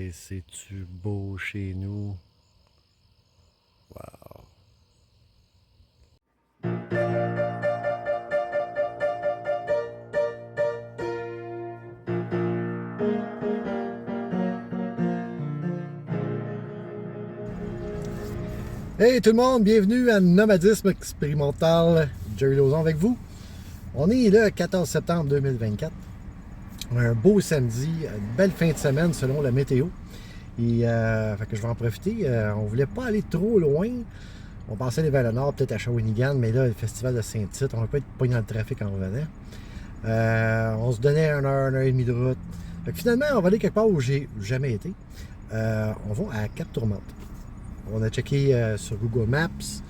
Hey, c'est-tu beau chez nous? Wow. Hey tout le monde, bienvenue à Nomadisme expérimental. Jerry Lauzon avec vous. On est le 14 septembre 2024. Un beau samedi, une belle fin de semaine selon la météo. Et fait que je vais en profiter. On voulait pas aller trop loin. On pensait aller vers le nord, peut-être à Shawinigan, mais là, le festival de Saint-Tite, on va pas être pogné dans le trafic en revenant. On se donnait une heure et demie de route. Fait que finalement, on va aller quelque part où j'ai jamais été. On va à Cap-Tourmente. On a checké sur Google Maps,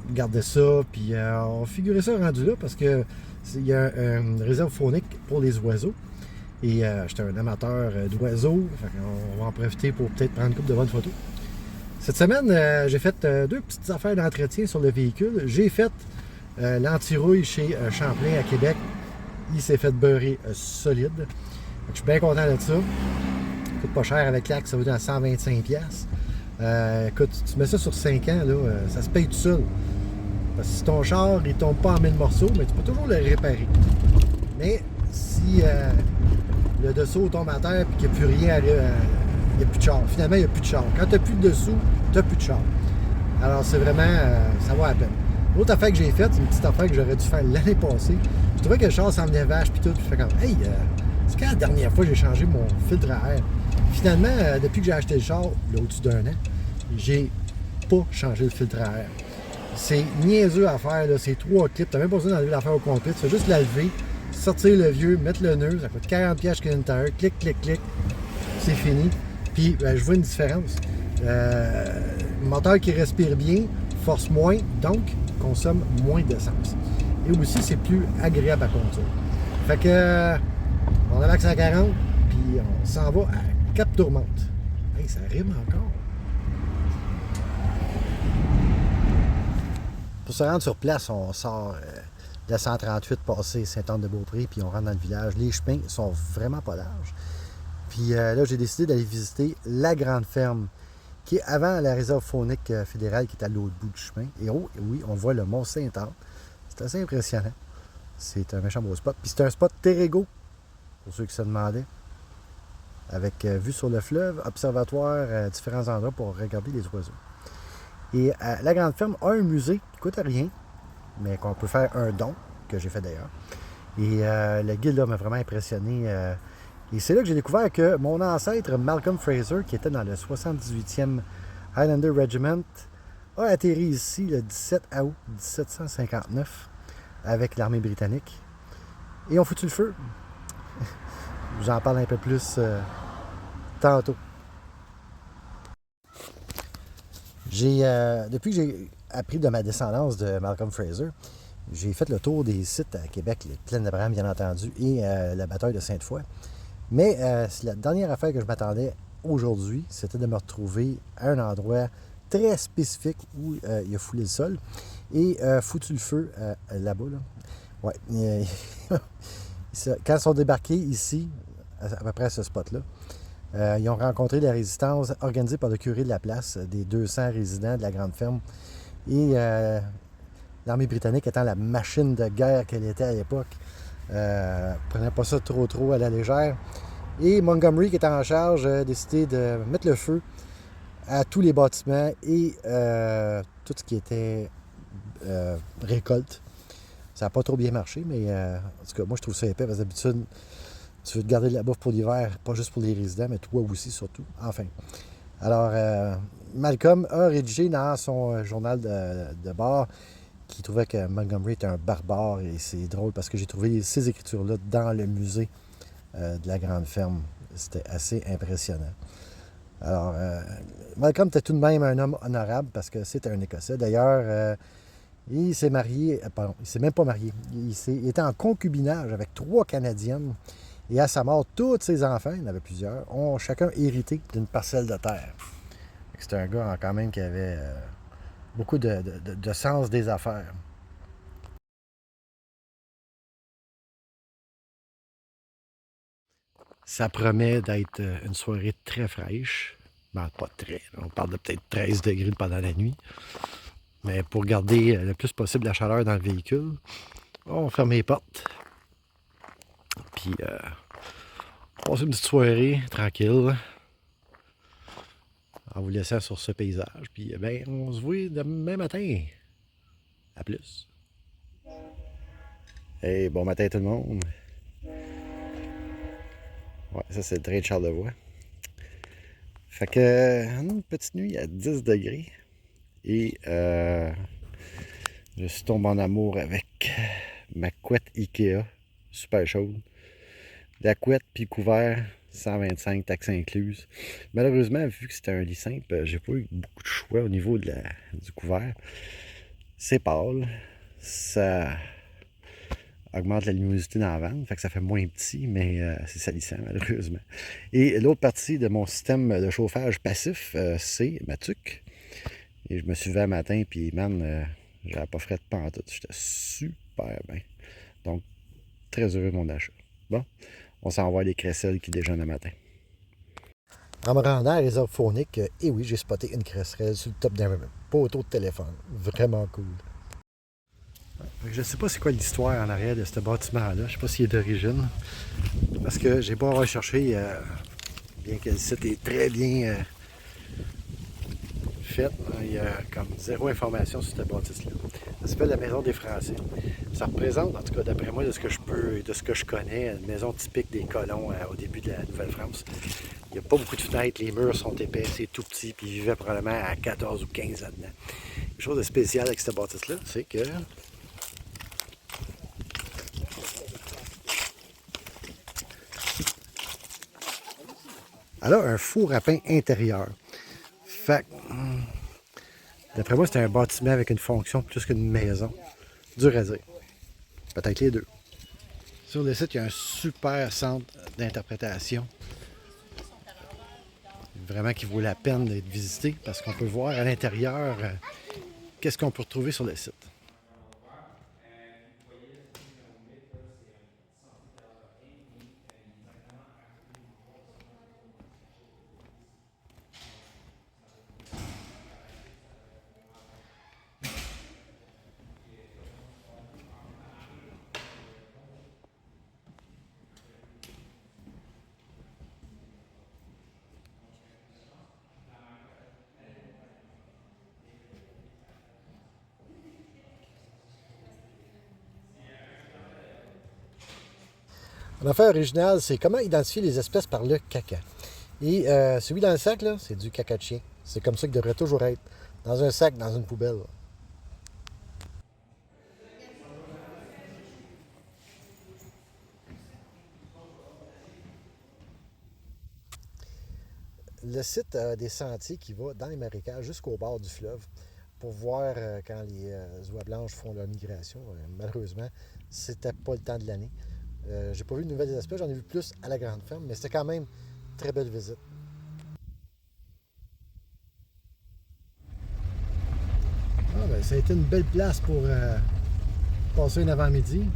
regardé ça, puis on figurait ça rendu là parce que il y a une réserve faunique pour les oiseaux. Et j'étais un amateur d'oiseaux. On va en profiter pour peut-être prendre une couple de bonnes photos. Cette semaine, j'ai fait deux petites affaires d'entretien sur le véhicule. J'ai fait l'anti-rouille chez Champlain à Québec. Il s'est fait beurrer solide. Je suis bien content de ça. Ça coûte pas cher avec l'AC, ça vaut à 125$. Écoute, tu mets ça sur 5 ans, là, ça se paye tout seul. Parce que si ton char il tombe pas en 1000 morceaux, mais tu peux toujours le réparer. Mais si le dessous tombe à terre et qu'il n'y a plus rien, il n'y a plus de char. Finalement, il n'y a plus de char. Quand tu n'as plus de dessous, tu n'as plus de char. Alors, c'est vraiment, ça vaut la peine. L'autre affaire que j'ai faite, c'est une petite affaire que j'aurais dû faire l'année passée. Je trouvais que le char s'en venait vache, puis tout. Puis je fais comme, hey, c'est quand la dernière fois que j'ai changé mon filtre à air? Finalement, depuis que j'ai acheté le char, là, au-dessus d'un an, j'ai pas changé le filtre à air. C'est niaiseux à faire, là. C'est 3 clips. Tu n'as même pas besoin d'enlever l'affaire au complet. Tu fais juste la lever, sortir le vieux, mettre le nœud. Ça coûte 40$ jusqu'à l'intérieur. Clic, clic, clic. C'est fini. Puis, je vois une différence. Moteur qui respire bien, force moins, donc consomme moins d'essence. Et aussi, c'est plus agréable à conduire. Fait que, on avaxe à 40, puis on s'en va à Cap-Tourmente. Hey, ça rime encore. Pour se rendre sur place, on sort de la 138 passer Saint-Anne-de-Beaupré, puis on rentre dans le village. Les chemins sont vraiment pas larges. Puis là, j'ai décidé d'aller visiter la Grande Ferme, qui est avant la réserve faunique fédérale qui est à l'autre bout du chemin. Et oh, oui, on voit le Mont Saint-Anne. C'est assez impressionnant. C'est un méchant beau spot. Puis c'est un spot Terrego, pour ceux qui se demandaient. Avec vue sur le fleuve, observatoire, différents endroits pour regarder les oiseaux. Et la Grande Ferme a un musée qui ne coûte rien, mais qu'on peut faire un don, que j'ai fait d'ailleurs. Et le guide là m'a vraiment impressionné. Et c'est là que j'ai découvert que mon ancêtre, Malcolm Fraser, qui était dans le 78e Highlander Regiment, a atterri ici le 17 août 1759 avec l'armée britannique. Et on foutu le feu. Je vous en parle un peu plus tantôt. Depuis que j'ai appris de ma descendance de Malcolm Fraser, j'ai fait le tour des sites à Québec, les Plaines d'Abraham bien entendu, et la bataille de Sainte-Foy. Mais la dernière affaire que je m'attendais aujourd'hui, c'était de me retrouver à un endroit très spécifique où il a foulé le sol et foutu le feu là-bas. Là. Ouais. Quand ils sont débarqués ici, à peu près à ce spot-là, ils ont rencontré la résistance organisée par le curé de la place, des 200 résidents de la Grande Ferme. Et l'armée britannique étant la machine de guerre qu'elle était à l'époque, prenait pas ça trop à la légère. Et Montgomery, qui était en charge, a décidé de mettre le feu à tous les bâtiments et tout ce qui était récolte. Ça n'a pas trop bien marché, mais en tout cas, moi je trouve ça épais parce que d'habitude, tu veux te garder de la bouffe pour l'hiver, pas juste pour les résidents, mais toi aussi surtout. Enfin. Alors, Malcolm a rédigé dans son journal de bord qui trouvait que Montgomery était un barbare, et c'est drôle parce que j'ai trouvé ces écritures-là dans le musée de la Grande Ferme. C'était assez impressionnant. Alors, Malcolm était tout de même un homme honorable parce que c'est un Écossais. D'ailleurs, il s'est marié, pardon, il s'est même pas marié. Il était en concubinage avec 3 Canadiennes. Et à sa mort, tous ses enfants, il y en avait plusieurs, ont chacun hérité d'une parcelle de terre. C'était un gars quand même qui avait beaucoup de sens des affaires. Ça promet d'être une soirée très fraîche. Ben, pas très. On parle de peut-être 13 degrés pendant la nuit. Mais pour garder le plus possible la chaleur dans le véhicule, on ferme les portes. Puis on passe une petite soirée tranquille. En vous laissant sur ce paysage. Puis ben, on se voit demain matin. À plus. Hey, bon matin tout le monde. Ouais, ça c'est le train de Charlevoix. Fait que une petite nuit à 10 degrés. Et je suis tombé en amour avec ma couette Ikea. Super chaude. La couette puis couvert, 125 taxes incluses. Malheureusement, vu que c'était un lit simple, j'ai pas eu beaucoup de choix au niveau du couvert. C'est pâle. Ça augmente la luminosité dans la vanne, fait que ça fait moins petit, mais c'est salissant malheureusement. Et l'autre partie de mon système de chauffage passif, c'est ma tuque. Et je me suis levé un matin, puis man, j'avais pas fret de pantoute. J'étais super bien. Donc, très heureux de mon achat. Bon, on s'en va les crécelles qui déjeunent le matin. En me rendant à la réserve phonique, et oui, j'ai spoté une crécelle sur le top d'un poteau de téléphone. Vraiment cool. Je ne sais pas c'est quoi l'histoire en arrière de ce bâtiment-là. Je ne sais pas s'il est d'origine. Parce que j'ai pas recherché, bien que le site est très bien fait. Il y a comme zéro information sur cette bâtisse-là. Ça s'appelle la Maison des Français. Ça représente, en tout cas d'après moi, de ce que je connais, une maison typique des colons au début de la Nouvelle-France. Il n'y a pas beaucoup de fenêtres, les murs sont épais, c'est tout petit, puis ils vivaient probablement à 14 ou 15 là-dedans. Quelque chose de spécial avec cette bâtisse-là, c'est que elle a un four à pain intérieur. Fait d'après moi, c'est un bâtiment avec une fonction plus qu'une maison. Dur à dire. Peut-être les deux. Sur le site, il y a un super centre d'interprétation. Vraiment qui vaut la peine d'être visité parce qu'on peut voir à l'intérieur qu'est-ce qu'on peut retrouver sur le site. L'affaire originale, c'est comment identifier les espèces par le caca. Et celui dans le sac, là, c'est du caca de chien. C'est comme ça qu'il devrait toujours être. Dans un sac, dans une poubelle. Le site a des sentiers qui vont dans les marécages jusqu'au bord du fleuve pour voir quand les oies blanches font leur migration. Malheureusement, c'était pas le temps de l'année. J'ai pas vu de nouvelles espèces, j'en ai vu plus à la grande ferme, mais c'était quand même une très belle visite. Ah, ben, ça a été une belle place pour passer un avant-midi.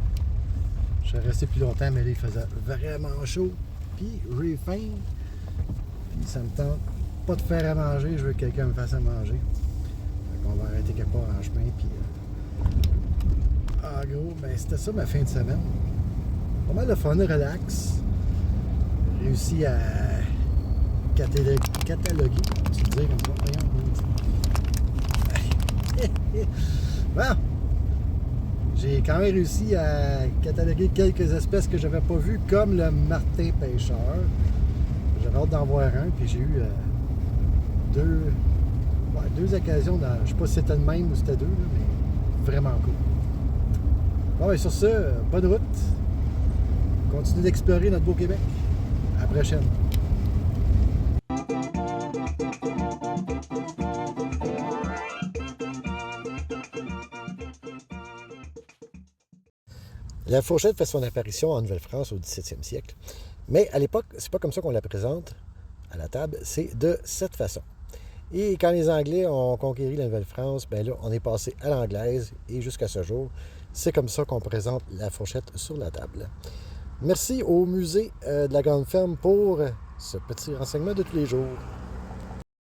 Je suis resté plus longtemps, mais là, il faisait vraiment chaud. Puis, j'ai faim. Puis, ça me tente pas de faire à manger, je veux que quelqu'un me fasse à manger. Donc, on va arrêter quelque part en chemin. Puis, en gros, ben, c'était ça ma fin de semaine. Pas mal de fun, relax. J'ai réussi à cataloguer, tu veux dire comme ça. Bon, j'ai quand même réussi à cataloguer quelques espèces que j'avais pas vues, comme le martin pêcheur. J'avais hâte d'en voir un, puis j'ai eu deux occasions. Je sais pas si c'était le même ou c'était deux, là, mais vraiment cool. Bon, et sur ce, bonne route. Continuez d'explorer notre beau Québec. À la prochaine. La fourchette fait son apparition en Nouvelle-France au 17e siècle. Mais à l'époque, c'est pas comme ça qu'on la présente à la table, c'est de cette façon. Et quand les Anglais ont conquéri la Nouvelle-France, ben là, on est passé à l'anglaise et jusqu'à ce jour, c'est comme ça qu'on présente la fourchette sur la table. Merci au musée de la Grande Ferme pour ce petit renseignement de tous les jours.